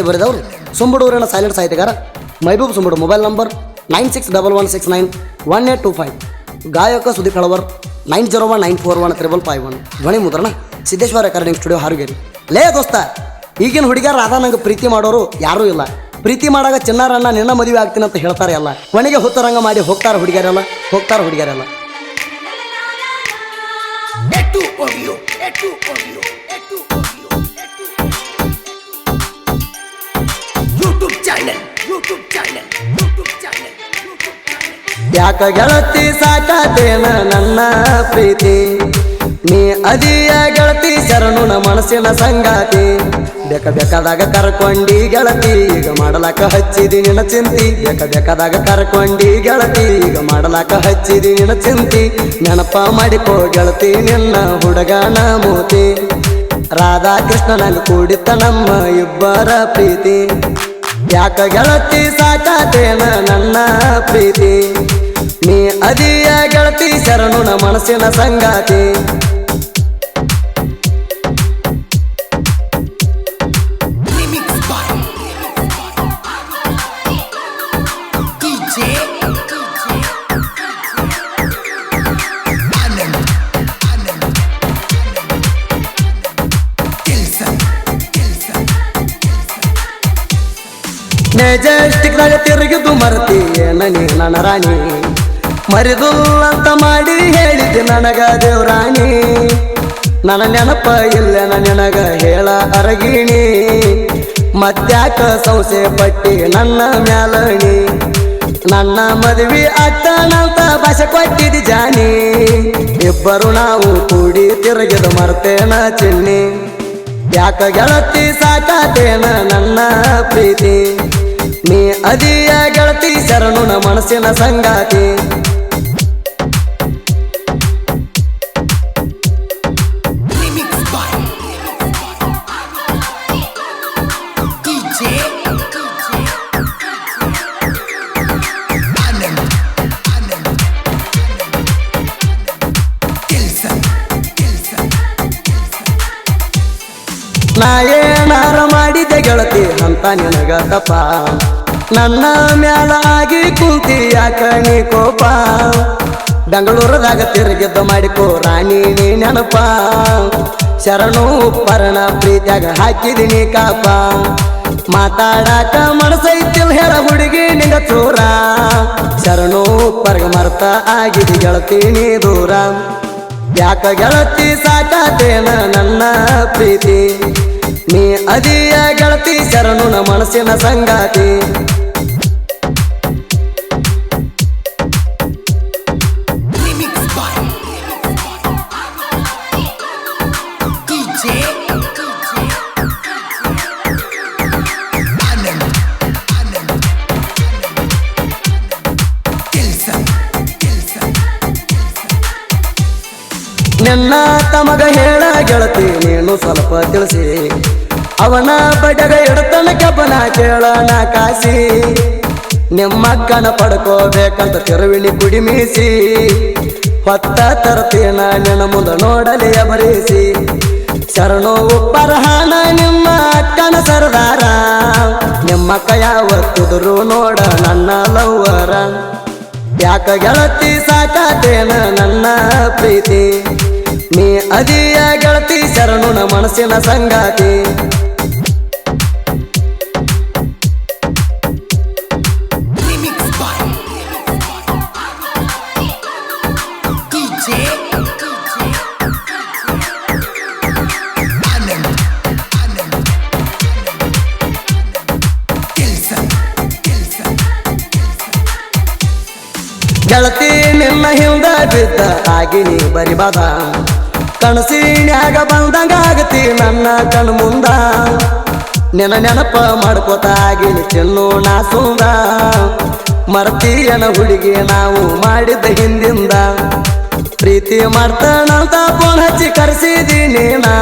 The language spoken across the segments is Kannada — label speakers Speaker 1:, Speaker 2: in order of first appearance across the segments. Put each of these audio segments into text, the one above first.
Speaker 1: ಬರೆದವರು ಸುಂಬಡೂರಿನ ಸೈಲೆಂಟ್ ಸಾಹಿತ್ಯಗಾರ ಮೈಬೂಬ್ ಸುಂಬಡು. Mobile number 9611691825. ಗಾಯಕ ಸುದೀಪ್ ಹಳವರ್ 9019415551. ಧ್ವನಿ ಮುದ್ರಣ ಸಿದ್ದೇಶ್ವರ ರೆಕಾರ್ಡಿಂಗ್ ಸ್ಟುಡಿಯೋ ಹಾರುಗೇರಿ. ಲೇ ದೋಸ್ತ, ಈಗಿನ ಹುಡುಗಿಯರ ರಾಧಾ ನಂಗೆ ಪ್ರೀತಿ ಮಾಡೋರು ಯಾರೂ ಇಲ್ಲ. ಪ್ರೀತಿ ಮಾಡಾಗ ಚಿನ್ನಾರಣ್ಣ ನಿನ್ನ ಮದುವೆ ಆಗ್ತೀನಿ ಅಂತ ಹೇಳ್ತಾರೆ ಎಲ್ಲ. ಕೊನೆಗೆ ಹುತ್ತರಂಗ ಮಾಡಿ ಹೋಗ್ತಾರ ಹುಡುಗಿಯರೆಲ್ಲ. ಯಾಕ ಗೆಳತಿ ಸಾಕಾತೇನ ನನ್ನ ಪ್ರೀತಿ, ನೀ ಅದಿಯ ಗೆಳತಿ ಶರಣುನ ಮನಸ್ಸಿನ ಸಂಗಾತಿ. ಬೇಕಾದಾಗ ಕರ್ಕೊಂಡಿ ಗೆಳತಿ, ಈಗ ಮಾಡಲಾಕ ಹಚ್ಚಿದಿ ನಿನ್ನ ಚಿಂತಿ. ಬೇಕಾದಾಗ ಕರ್ಕೊಂಡಿ ಗೆಳತಿ, ಈಗ ಮಾಡಲಾಕ ಹಚ್ಚಿದಿ ನಿನ್ನ ಚಿಂತಿ. ನೆನಪ ಮಾಡಿಕೋ ಗೆಳತಿ ನಿನ್ನ ಹುಡುಗನ ಮೂತಿ. ರಾಧಾ ಕೃಷ್ಣನಾಗ ಕೂಡಿತ್ತ ನಮ್ಮ ಇಬ್ಬರ ಪ್ರೀತಿ. ಯಾಕ ಗೆಳತಿ ಸಾಕಾತೇನ ನನ್ನ ಪ್ರೀತಿ, ನೀ ಅದಿಯ ಗೆಳತಿ ಶರಣುನ ಮನಸ್ಸಿನ ಸಂಗಾತಿ. ಮೆಜೆಸ್ಟಿಕ್ದಾಗ ತಿರುಗಿದು ಮರ್ತಿ ಏನಿ ನನ್ನ ರಾಣಿ, ಮರಿದುಲ್ಲಂತ ಮಾಡಿ ಹೇಳಿದ್ದೆ ನನಗ ದೇವ್ರಾಣಿ. ನನ್ನ ನೆನಪ ಇಲ್ಲ ನಿನಗ ಹೇಳ ಅರಗಿಣಿ, ಮತ್ತ್ಯಾಕ ಸಂಸೆ ಪಟ್ಟಿ ನನ್ನ ಮ್ಯಾಲಣಿ. ನನ್ನ ಮದುವೆ ಆಗ್ತಾನಂತ ಭಾಷೆ ಕೊಟ್ಟಿದ್ದಿ ಜಾನಿ, ಇಬ್ಬರು ನಾವು ಕೂಡಿ ತಿರುಗಿದು ಮರ್ತೇನ ಚಿನ್ನಿ. ಯಾಕ ಗೆಳತಿ ಸಾಕಾತೇನ ನನ್ನ ಪ್ರೀತಿ, ನೀ ಅದಿಯ ಗೆಳತಿ ಶರಣುನ ಮನಸ್ಸಿನ ಸಂಗಾತಿ. ನಾ ಏನಾರ ಮಾಡಿದೆ ಗೆಳತಿ ಅಂತ ನಿನಗ ತಪ್ಪ, ನನ್ನ ಮ್ಯಾಲ ಆಗಿ ಕುಂತಿ ಯಾಕ ನೀ ಕೋಪ. ಬೆಂಗಳೂರದಾಗ ತಿರುಗಿದ್ದ ಮಾಡಿಕೋ ರಾಣಿ ನೀ ನೆನಪ, ಶರಣು ಪರಣ ಪ್ರೀತಿಯಾಗ ಹಾಕಿದಿನಿ ಕಾಪ. ಮಾತಾಡಾಕ ಮನಸೈತಿಲ್ ಹೇಳ ಹುಡುಗಿ ನಿಂಗ ಚೂರ, ಶರಣು ಪರ್ಗ ಮರ್ತ ಆಗಿದಿ ಗೆಳತಿ ನೀ ದೂರ. ಯಾಕ ಗೆಳತಿ ಸಾಕಾತೇನ ನನ್ನ ಪ್ರೀತಿ, ನೀ ಅದಿಯ ಗೆಳತಿ ಶರಣುನ ಮನಸ್ಸಿನ ಸಂಗಾತಿ. ನಿನ್ನ ತಮಗ ಹೇಳ ಗೆಳತಿ ನೀನು ಸ್ವಲ್ಪ ತಿಳಿಸಿ, ಅವನ ಬಡಗ ಎಡತನ ಕೆಬ್ಬನ ಕೇಳನ ಕಾಸಿ. ನಿಮ್ಮಕ್ಕನ ಪಡ್ಕೋಬೇಕಂತ ತಿರುವಿನಿ ಕುಡಿ ಮೀಸಿ, ಹೊತ್ತ ತರ್ತೀನ ನಿನ್ನ ಮುಂದ ನೋಡಲಿ ಬರೀಸಿ. ಶರಣು ಉಪ್ಪರಹಾನ ನಿಮ್ಮ ಅಕ್ಕನ ಸರದಾರ, ನಿಮ್ಮಕ್ಕ ಯಾವತ್ತಿದ್ರು ನೋಡ ನನ್ನ ಲವ್ವರ. ಯಾಕ ಗೆಳತಿ ಸಾಕಾತೇನ ನನ್ನ ಪ್ರೀತಿ, ನೀ ಅದಿಯ ಗೆಳತಿ ಶರಣುನ ಮನಸ್ಸಿನ ಸಂಗಾತಿ. ಗೆಳತಿ ನಿನ್ನ ಹಿಂದ ಬಿದ್ದ ಆಗಿನಿ ಬರಿಬಾದ, ಕನಸಿನ್ಯಾಗ ಬಂದಂಗ ಆಗತಿ ನನ್ನ ಕಣ್ ಮುಂದ. ನಿನ್ನ ನೆನಪ ಮಾಡ್ಕೋತ ಆಗಿನಿ ಚಿನ್ನು ನಾ ಸುಂದ, ಮರ್ತಿಯನ ಹುಡುಗಿ ನಾವು ಮಾಡಿದ್ದ ಹಿಂದಿಂದ. ಪ್ರೀತಿ ಮಾಡ್ತಾನಂತ ಫೋನ್ ಹಚ್ಚಿ ಕರೆಸಿದೀನಿ ನಾ,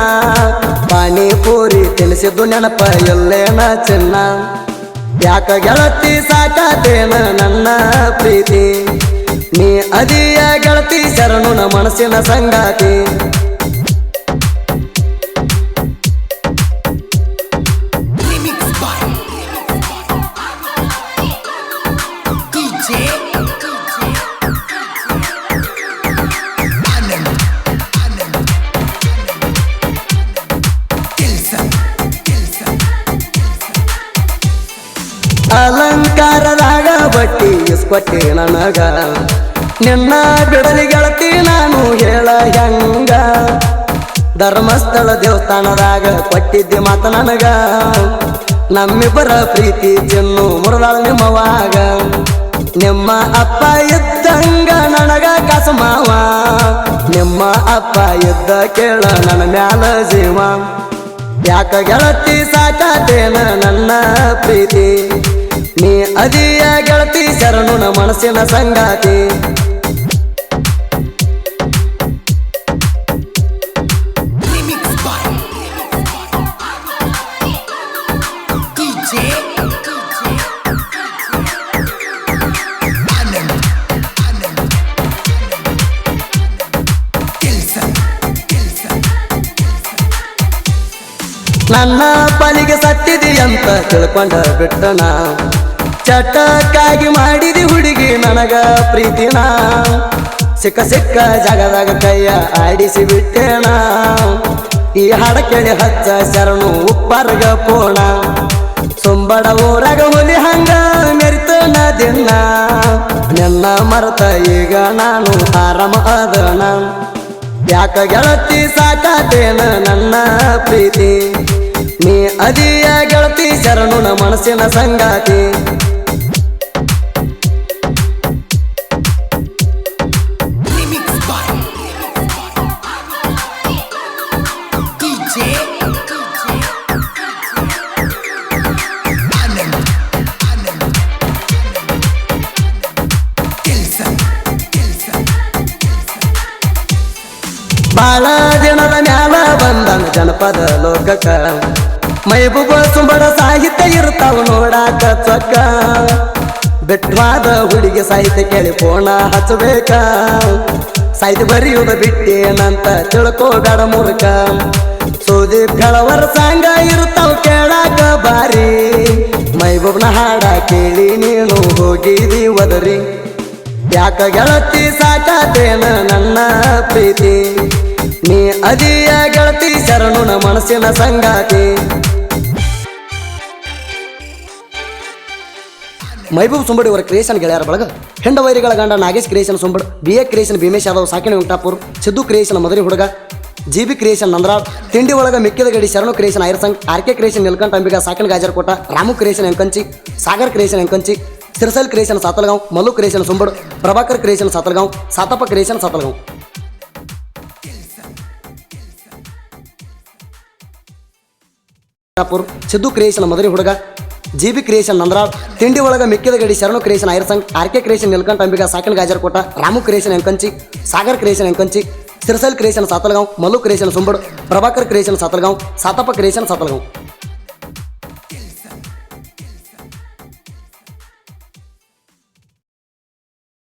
Speaker 1: ಪಾನಿಪೂರಿ ತಿನ್ನಿಸಿದ್ದು ನೆನಪ ಎಲ್ಲೇನ ಚಿನ್ನ. ಯಾಕ ಗೆಳತಿ ಸಾಕಾತೇನ ನನ್ನ ಪ್ರೀತಿ, ನೀ ಅದಿಯ ಗೆಳತಿ ಶರಣುನ ಮನಸ್ಸಿನ ಸಂಗಾತಿ.
Speaker 2: Remix by
Speaker 1: ಇಸ್ಕೊಟ್ಟಿ ನನಗ ನಿನ್ನ ಬಿಡಲಿ ಗೆಳತಿ ನಾನು ಹೇಳ ಹೆಂಗ ಧರ್ಮಸ್ಥಳ ದೇವಸ್ಥಾನದಾಗ ಕೊಟ್ಟಿದ್ದೆ ಮಾತ ನನಗ ನಮ್ಮಿಬ್ಬರ ಪ್ರೀತಿ ಚಿನ್ನು ಮುರದಾಳ ನಿಮ್ಮವಾಗ ನಿಮ್ಮ ಅಪ್ಪ ಇದ್ದಂಗ ನನಗ ಕಸಮಾವ ನಿಮ್ಮ ಅಪ್ಪ ಇದ್ದ ಕೇಳ ನನ್ನ ಮ್ಯಾಲ ಜೀವ ಯಾಕ ಗೆಳತಿ ಸಾಕಾತೇನ ನನ್ನ ಪ್ರೀತಿ ನೀ ಅದಿಯ ಗೆಳತಿ ಶರಣು ನ ಮನಸ್ಸಿನ ಸಂಗಾತಿ ನನ್ನ ಪಾಲಿಗೆ ಸತ್ತಿದಿ ಅಂತ ತಿಳ್ಕೊಂಡ ಬಿಟ್ಟನ ಚಟಕ್ಕಾಗಿ ಮಾಡಿದಿ ಹುಡುಗಿ ನನಗ ಪ್ರೀತಿನ ಸಿಕ್ಕ ಸಿಕ್ಕ ಜಾಗದಾಗ ಕೈಯ ಆಡಿಸಿ ಬಿಟ್ಟೇಣ ಈ ಹಾಡ ಕೇಳಿ ಹಚ್ಚ ಶರಣು ಉಪ್ಪರ್ಗ ಪೋಣ ಸುಂಬಡ ಊರಾಗ ಹುಲಿ ಹಂಗ ಮೆರಿತನ ದಿನ ನಿನ್ನ ಮರತ ಈಗ ನಾನು ಆರಾಮ ಅದನ ಯಾಕ ಗೆಳತಿ ಸಾಕಾತೇನ ನನ್ನ ಪ್ರೀತಿ ನೀ ಅದಿಯ ಗೆಳತಿ ಶರಣು ನ ಮನಸ್ಸಿನ ಸಂಗಾತಿ ಬಾಳ ದಿನದ ಮ್ಯಾಲ ಬಂದನ ಜನಪದ ಲೋಕಕ್ಕ ಮೈಬೂಬ ಸುಂಬಡ ಸಾಹಿತ್ಯ ಇರ್ತಾವ ನೋಡಾಕ ಚೊಕ್ಕ ಬೆಟ್ವಾದ ಹುಡುಗಿ ಸಾಹಿತ್ಯ ಕೇಳಿ ಫೋನ ಹಚ್ಚಬೇಕ ಸಾಹಿತ್ಯ ಬರೆಯುವುದ ಬಿಟ್ಟೇನಂತ ತಿಳ್ಕೋಬೇಡ ಮೂರ್ಖ ಸೋದಿ ಬೆಳವರ ಸಾಂಗ ಇರ್ತಾವ ಕೇಳಾಕ ಬಾರಿ ಮೈಬೂಬ್ನ ಹಾಡ ಕೇಳಿ ನೀನು ಹೋಗಿದಿ ಒದರಿ ಯಾಕ ಗೆಳತಿ ಸಾಕಾತೇನ ನನ್ನ ಪ್ರೀತಿ ನೀ ಅದಿಯ ಗೆಳತಿ ಶರಣು ನ ಮನಸ್ಸಿನ ಸಂಗಾತಿ ಮೈಬೂಬ್ ಸುಂಬಡಿ ಅವರ ಕ್ರಿಯೇಷನ್ ಗೆಳೆಯರ ಬಳಗ ಹೆಂಡ ವೈರಿಗಳ ಗಂಡ Nagesh creation Sumbad BA creation Bhimesh Yadav ಸಾಕಿಣಿ ವೆಂಕಟಾಪುರ್ ಸಿದ್ದು ಕ್ರಿಯೇಷನ್ ಮದರಿ ಹುಡುಗ GB ಕ್ರಿಯೇಷನ್ ನಂದರಾಳ್ ತಿಂಡಿ ಒಳಗ ಮಿಕ್ಕಿದ ಗಡಿ Sharanu creation Airsang RK creation Neelkanth Ambiga ಸಾಕಿನ Gajarkot Ramu creation Enkanchi Sagar creation Enkanchi Sirsal creation Satalgaon Mallu creation Sumbad Prabhakar creation Satalgaon Satappa creation Satalgaon Siddu creation Madari ಹುಡುಗ GB ಕ್ರಿಯೇಷನ್ ನಂದರಾಳ್ ತಿಂಡಿ ಒಳಗ ಮಿಕ್ಕಿದ ಗಡಿ Sharanu creation Airsang RK creation Neelkanth Ambiga ಸಾಕಿನ Gajarkot Ramu creation Enkanchi Sagar creation Enkanchi Sirsal creation Satalgaon Mallu creation Sumbad Prabhakar creation Satalgaon Satappa creation ಸಾತಲ್ಗಾಂವ್